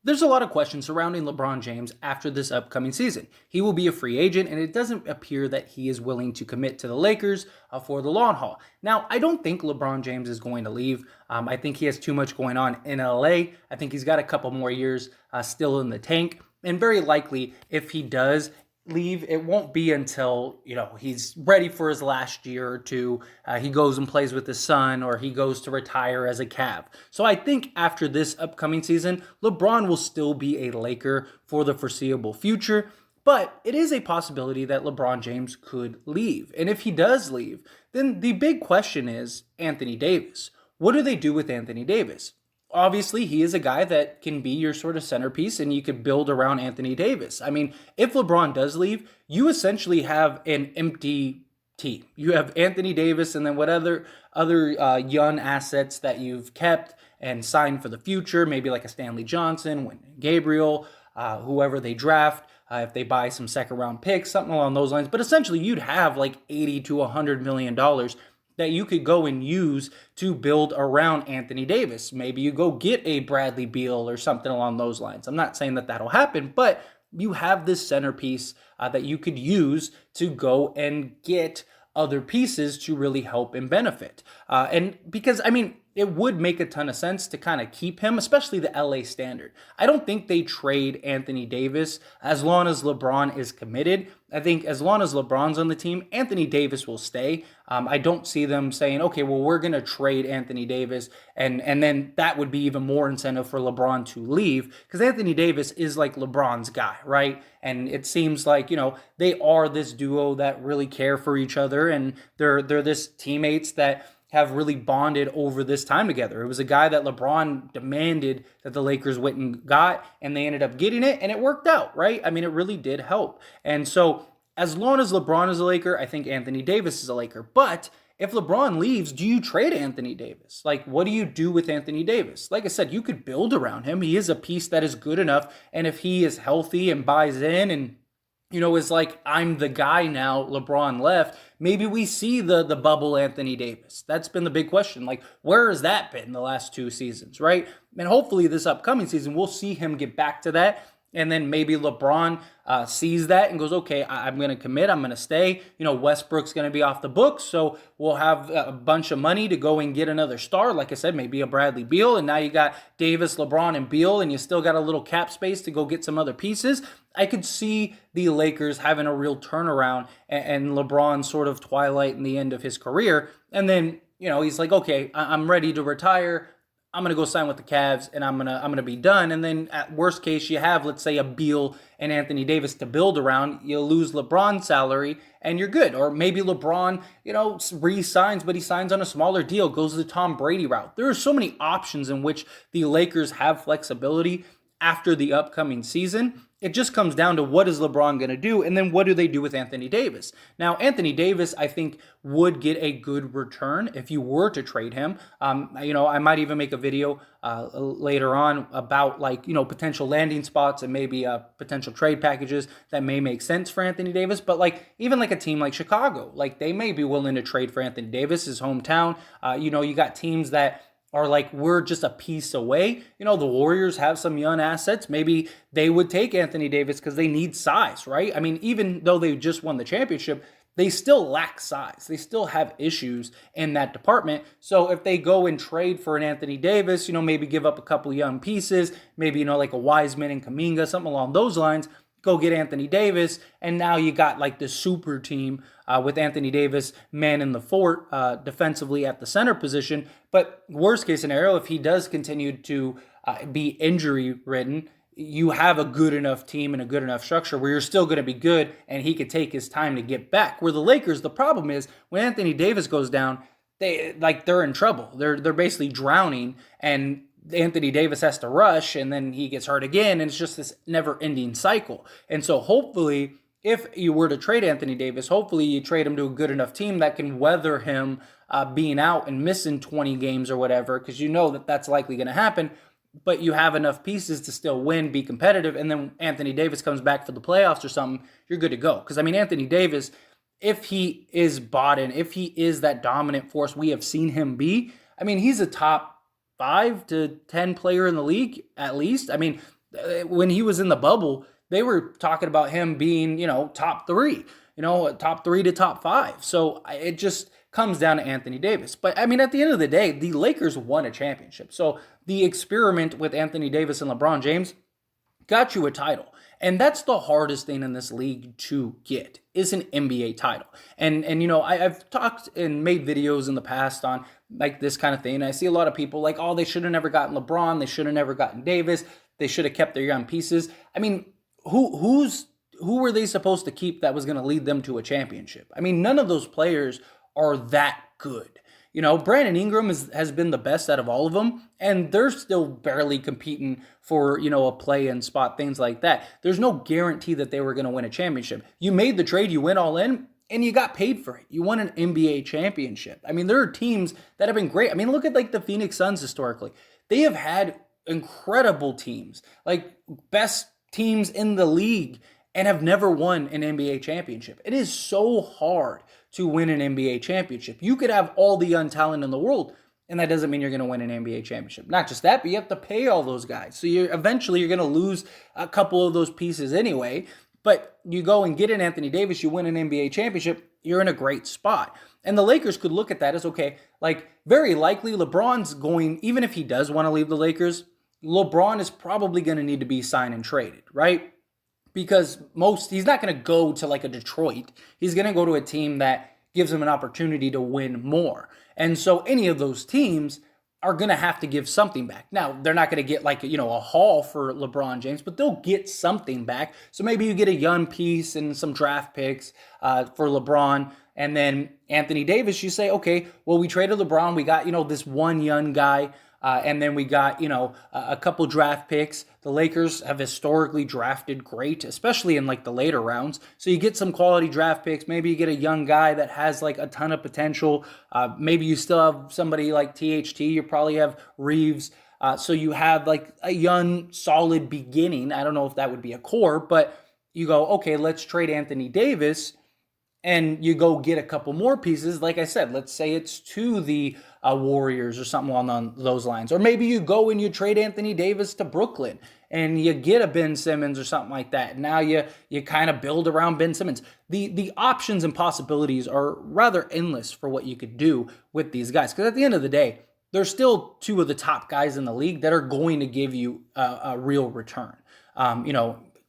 There's a lot of questions surrounding LeBron James after this upcoming season. He will be a free agent, and it doesn't appear that he is willing to commit to the Lakers for the long haul. Now, I don't think LeBron James is going to leave. I think he has too much going on in LA. I think he's got a couple more years still in the tank. And very likely, if he does leave, it won't be until, he's ready for his last year or two. He goes and plays with his son, or he goes to retire as a Cav. So I think after this upcoming season, LeBron will still be a Laker for the foreseeable future. But it is a possibility that LeBron James could leave. And if he does leave, then the big question is Anthony Davis. What do they do with Anthony Davis? Obviously, he is a guy that can be your sort of centerpiece, and you could build around Anthony Davis. I mean, if LeBron does leave, you essentially have an empty team. You have Anthony Davis, and then what other young assets that you've kept and signed for the future, maybe like a Stanley Johnson, Gabriel, whoever they draft, if they buy some second-round picks, something along those lines. But essentially, you'd have like $80 to $100 million that you could go and use to build around Anthony Davis. Maybe you go get a Bradley Beal or something along those lines. I'm not saying that that'll happen, but you have this centerpiece that you could use to go and get other pieces to really help and benefit. And because, it would make a ton of sense to kind of keep him, especially the LA Standard. I don't think they trade Anthony Davis as long as LeBron is committed. I think as long as LeBron's on the team, Anthony Davis will stay. I don't see them saying, okay, well, we're going to trade Anthony Davis, and then that would be even more incentive for LeBron to leave, because Anthony Davis is like LeBron's guy, right? And it seems like, they are this duo that really care for each other, and they're this teammates that have really bonded over this time together. It was a guy that LeBron demanded that the Lakers went and got, and they ended up getting it, and it worked out, right? It really did help. And so as long as LeBron is a Laker, I think Anthony Davis is a Laker. But if LeBron leaves, do you trade Anthony Davis? Like, what do you do with Anthony Davis? Like I said, you could build around him. He is a piece that is good enough, and if he is healthy and buys in and is like, I'm the guy now, LeBron left, maybe we see the bubble Anthony Davis. That's been the big question. Like, where has that been the last 2 seasons, right? And hopefully this upcoming season, we'll see him get back to that. And then maybe LeBron sees that and goes, okay, I'm going to commit. I'm going to stay. Westbrook's going to be off the books. So we'll have a bunch of money to go and get another star. Like I said, maybe a Bradley Beal. And now you got Davis, LeBron, and Beal, and you still got a little cap space to go get some other pieces. I could see the Lakers having a real turnaround and LeBron sort of twilight in the end of his career. And then, he's like, okay, I'm ready to retire. I'm going to go sign with the Cavs, and I'm going to be done. And then at worst case, you have, let's say, a Beal and Anthony Davis to build around. You lose LeBron's salary, and you're good. Or maybe LeBron, re-signs, but he signs on a smaller deal, goes the Tom Brady route. There are so many options in which the Lakers have flexibility after the upcoming season. It just comes down to what is LeBron going to do, and then what do they do with Anthony Davis? Now, Anthony Davis, I think, would get a good return if you were to trade him. I might even make a video later on about potential landing spots and maybe potential trade packages that may make sense for Anthony Davis. But even a team like Chicago, they may be willing to trade for Anthony Davis, his hometown. You got teams that are like, we're just a piece away. The Warriors have some young assets. Maybe they would take Anthony Davis because they need size, right? Even though they just won the championship, they still lack size. They still have issues in that department. So if they go and trade for an Anthony Davis, maybe give up a couple young pieces, maybe, like a Wiseman and Kuminga, something along those lines, go get Anthony Davis, and now you got the super team with Anthony Davis man in the fort defensively at the center position. But worst case scenario, if he does continue to be injury ridden, you have a good enough team and a good enough structure where you're still going to be good, and he could take his time to get back. Where the Lakers, the problem is when Anthony Davis goes down, they're in trouble. They're basically drowning, and Anthony Davis has to rush, and then he gets hurt again, and it's just this never-ending cycle. And so hopefully, if you were to trade Anthony Davis, hopefully you trade him to a good enough team that can weather him being out and missing 20 games or whatever, because that's likely going to happen, but you have enough pieces to still win, be competitive, and then Anthony Davis comes back for the playoffs or something, you're good to go. Because, Anthony Davis, if he is bought in, if he is that dominant force we have seen him be, he's a top 5 to 10 player in the league, at least. When he was in the bubble, they were talking about him being, top three, top three to top five. So it just comes down to Anthony Davis. But I mean, at the end of the day, the Lakers won a championship. So the experiment with Anthony Davis and LeBron James got you a title. And that's the hardest thing in this league to get is an NBA title. And I've talked and made videos in the past on like this kind of thing. And I see a lot of people like, oh, they should have never gotten LeBron. They should have never gotten Davis. They should have kept their young pieces. I mean, who were they supposed to keep that was going to lead them to a championship? I mean, none of those players are that good. Brandon Ingram has been the best out of all of them, and they're still barely competing for, a play-in spot, things like that. There's no guarantee that they were going to win a championship. You made the trade, you went all in, and you got paid for it. You won an NBA championship. I mean, there are teams that have been great. I mean, look at like the Phoenix Suns historically. They have had incredible teams, like best teams in the league, and have never won an NBA championship. It is so hard to win an NBA championship. You could have all the young talent in the world, and that doesn't mean you're going to win an NBA championship. Not just that, but you have to pay all those guys. So eventually you're going to lose a couple of those pieces anyway. But you go and get an Anthony Davis, you win an NBA championship, you're in a great spot. And the Lakers could look at that as, okay, like very likely LeBron's going, even if he does want to leave the Lakers, LeBron is probably going to need to be signed and traded, right? Because he's not going to go to like a Detroit. He's going to go to a team that gives him an opportunity to win more. And so any of those teams are going to have to give something back. Now, they're not going to get like, a haul for LeBron James, but they'll get something back. So maybe you get a young piece and some draft picks for LeBron. And then Anthony Davis, you say, okay, well, we traded LeBron. We got, this one young guy. And then we got, a couple draft picks. The Lakers have historically drafted great, especially in like the later rounds. So you get some quality draft picks. Maybe you get a young guy that has like a ton of potential. Maybe you still have somebody like THT. You probably have Reeves. So you have like a young, solid beginning. I don't know if that would be a core, but you go, okay, let's trade Anthony Davis. And you go get a couple more pieces. Like I said, let's say it's to the Warriors or something along those lines. Or maybe you go and you trade Anthony Davis to Brooklyn and you get a Ben Simmons or something like that. Now you kind of build around Ben Simmons. The options and possibilities are rather endless for what you could do with these guys. Because at the end of the day, they're still two of the top guys in the league that are going to give you a real return.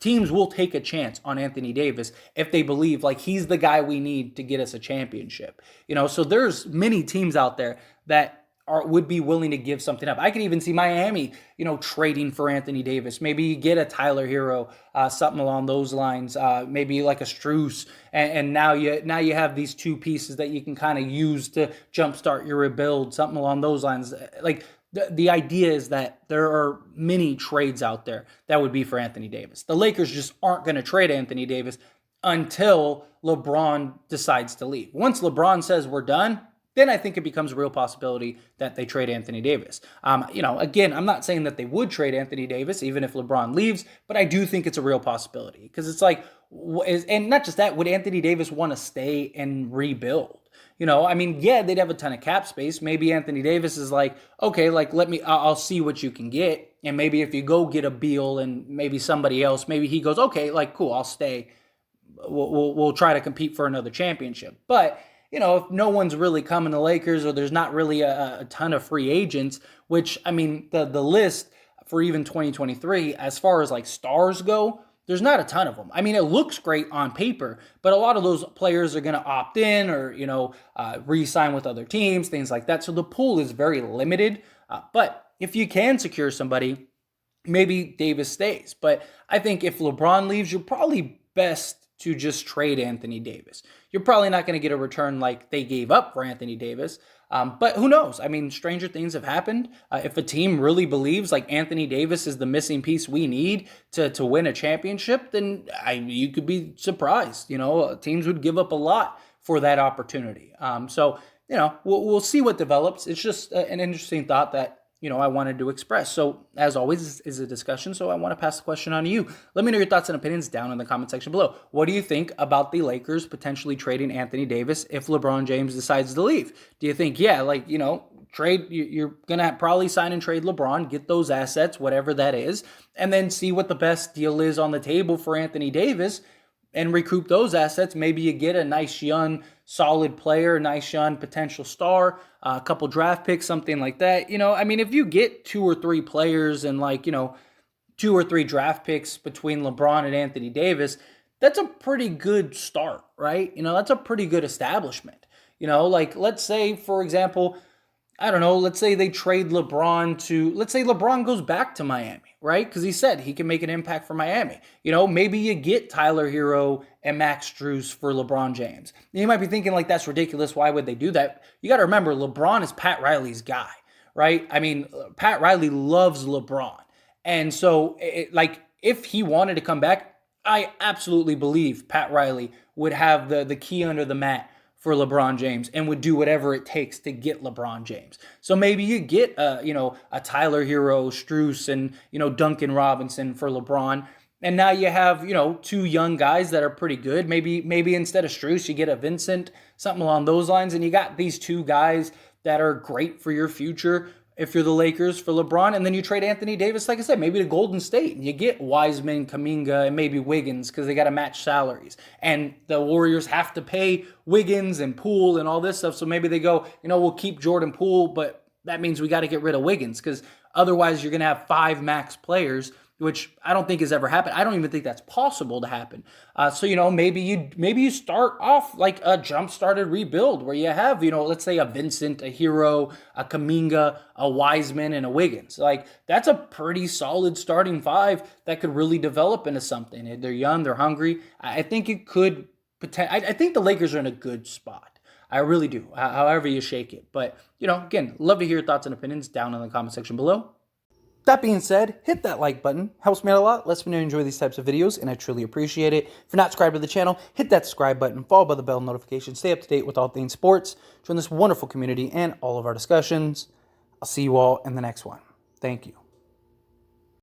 Teams will take a chance on Anthony Davis if they believe like he's the guy we need to get us a championship. So there's many teams out there that would be willing to give something up. I could even see Miami, trading for Anthony Davis. Maybe you get a Tyler Hero, something along those lines. Maybe like a Strus, and now you have these two pieces that you can kind of use to jumpstart your rebuild. Something along those lines, like. The idea is that there are many trades out there that would be for Anthony Davis. The Lakers just aren't going to trade Anthony Davis until LeBron decides to leave. Once LeBron says we're done, then I think it becomes a real possibility that they trade Anthony Davis. Again, I'm not saying that they would trade Anthony Davis even if LeBron leaves, but I do think it's a real possibility because it's like, and not just that, would Anthony Davis want to stay and rebuild? They'd have a ton of cap space. Maybe Anthony Davis is like, okay, like I'll see what you can get. And maybe if you go get a Beal and maybe somebody else, maybe he goes, okay, like cool, I'll stay. We'll try to compete for another championship. But, if no one's really coming to Lakers or there's not really a ton of free agents, which, the list for even 2023, as far as like stars go, there's not a ton of them. It looks great on paper, but a lot of those players are going to opt in or, re-sign with other teams, things like that. So the pool is very limited. But if you can secure somebody, maybe Davis stays. But I think if LeBron leaves, you're probably best to just trade Anthony Davis. You're probably not going to get a return like they gave up for Anthony Davis. But who knows? Stranger things have happened. If a team really believes like Anthony Davis is the missing piece we need to win a championship, then you could be surprised. Teams would give up a lot for that opportunity. We'll see what develops. It's just an interesting thought that I wanted to express. So as always, this is a discussion. So I want to pass the question on to you. Let me know your thoughts and opinions down in the comment section below. What do you think about the Lakers potentially trading Anthony Davis if LeBron James decides to leave? Do you think, You're going to probably sign and trade LeBron, get those assets, whatever that is, and then see what the best deal is on the table for Anthony Davis and recoup those assets. Maybe you get a nice young solid player, a nice young potential star, a couple draft picks, something like that. I mean, if you get 2 or 3 players and 2 or 3 draft picks between LeBron and Anthony Davis, that's a pretty good start, right? That's a pretty good establishment. Let's say, for example, I don't know, let's say they trade let's say LeBron goes back to Miami, right? Because he said he can make an impact for Miami. Maybe you get Tyler Hero and Max Strus for LeBron James. You might be thinking that's ridiculous. Why would they do that? You got to remember, LeBron is Pat Riley's guy, right? I mean, Pat Riley loves LeBron. And so, if he wanted to come back, I absolutely believe Pat Riley would have the key under the mat for LeBron James and would do whatever it takes to get LeBron James. So maybe you get a Tyler Hero, Strus, and Duncan Robinson for LeBron, and now you have 2 young guys that are pretty good. Maybe instead of Strus, you get a Vincent, something along those lines, and you got these 2 guys that are great for your future if you're the Lakers for LeBron, and then you trade Anthony Davis, like I said, maybe to Golden State, and you get Wiseman, Kuminga, and maybe Wiggins because they got to match salaries. And the Warriors have to pay Wiggins and Poole and all this stuff, so maybe they go, we'll keep Jordan Poole, but that means we got to get rid of Wiggins because otherwise you're going to have 5 max players, which I don't think has ever happened. I don't even think that's possible to happen. So maybe you start off like a jump-started rebuild where you have, let's say a Vincent, a Hero, a Kuminga, a Wiseman, and a Wiggins. That's a pretty solid starting 5 that could really develop into something. They're young, they're hungry. I think it could I think the Lakers are in a good spot. I really do, however you shake it. But, again, love to hear your thoughts and opinions down in the comment section below. That being said, hit that like button. Helps me out a lot. Lets me know you enjoy these types of videos, and I truly appreciate it. If you're not subscribed to the channel, hit that subscribe button, followed by the bell notification. Stay up to date with all things sports. Join this wonderful community and all of our discussions. I'll see you all in the next one. Thank you.